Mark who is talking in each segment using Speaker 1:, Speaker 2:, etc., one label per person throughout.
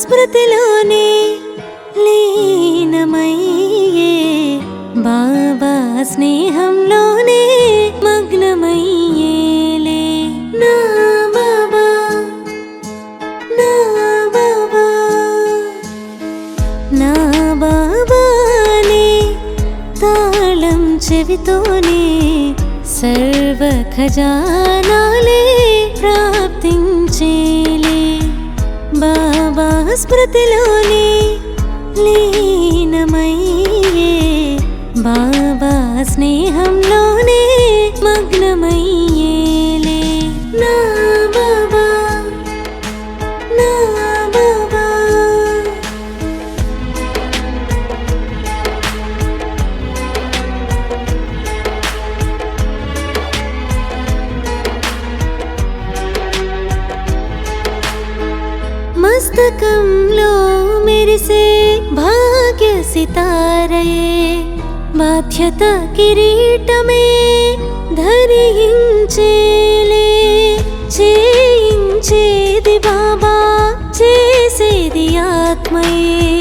Speaker 1: స్మృతిలోనే లీనమయ్యే బాబా స్నేహంలోనే మగ్నమయ్యేలే నా బాబా నా బాబా నా బాబానే తాళం చెవితోనే సర్వ ఖజానాలే ప్రాప్తించేలే బాబా స్మృతిలోనే లీనమయ్యే బాబా స్నేహంలోనే మగ్నమయ్యేలే నా బాబా నా బాబా మస్తకంలో మెరిసే భాగ్య సితారయే బాధ్యత కిరీటమే ధరించేలే చేయించేది బాబా చేసేది ఆత్మయే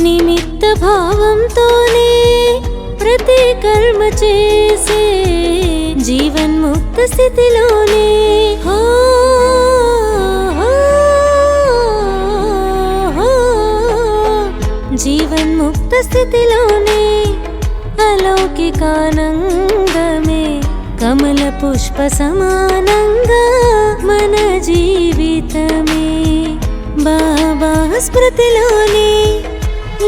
Speaker 1: నిమిత్త భావంతోనే ప్రతి కర్మ చేసే జీవన్ముక్త స్థితిలోనే హో జీవన్ముక్త స్థితిలోనే అలౌకికానందమే కమల పుష్ప సమానంగా మన జీవితమే బాబా స్మృతిలోనే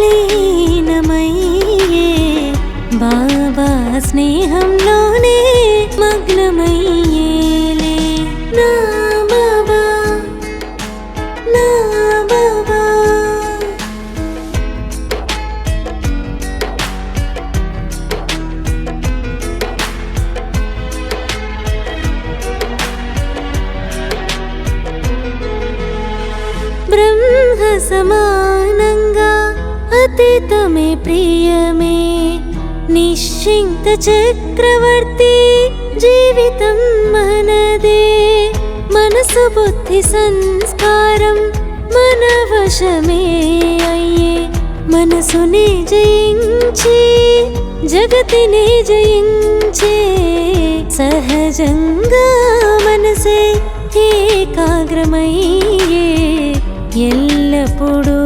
Speaker 1: లీనమయ్యే బాబా స్నేహంలోనే మగ్నమయ్యేలే నా బాబా నా బాబా బ్రహ్మ సమానంగా అతీతమే ప్రియమే నిశ్చింత చక్రవర్తి జీవితం మనదే మనసు బుద్ధి సంస్కారం మన వశమే అయ్యే మనసునే జయించి జగతినే జయించే సహజంగా మనసే ఏకాగ్రమయ్యే ఎల్లప్పుడూ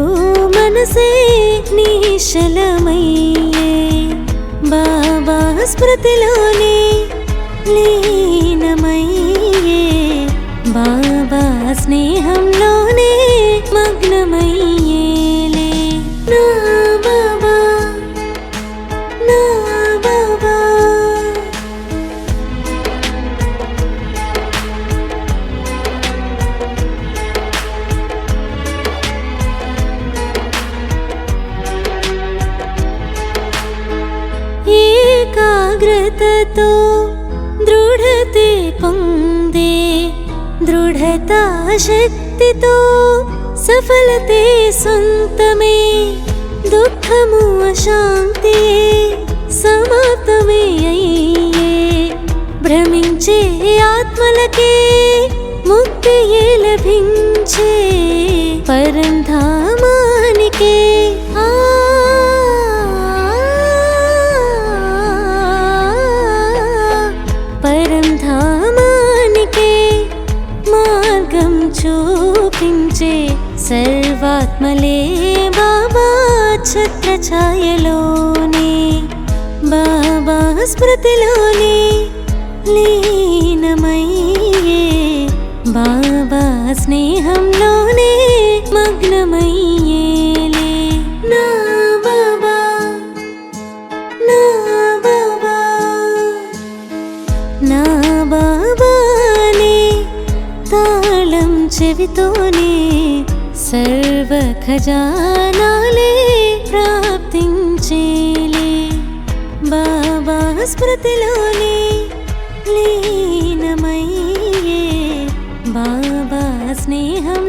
Speaker 1: మనసే నిశ్చలమయ్యే బాబా స్మృతిలోనే లీనమయ్యే బాబా స్నేహంలోనే మగ్నమయ్యేలే నా బాబా నా బాబా ఏకాగ్రతతో దృఢతే పొందే దృఢతా శక్తితో సఫలతే సొంతమే దుఃఖము అశాంతియే సమాప్తమే అయ్యే భ్రమించే ఆత్మలకే ముక్తియే లభించే పరంధామానికే పరంధామానికే మార్గం చూపించే సర్వాత్మలే బాబా ఛత్రఛాయలోనే బాబా స్మృతిలోనే లీనమయ్యే బాబా స్నేహంలోనే మగ్నమయ్యేలే నా బాబా నా బాబా నా బాబానే తాళం చెవితోనే సర్వ ఖజానాలే ప్రాప్తించేలే బాబా స్మృతిలోనే లీనమయ్యే బాబా స్నేహం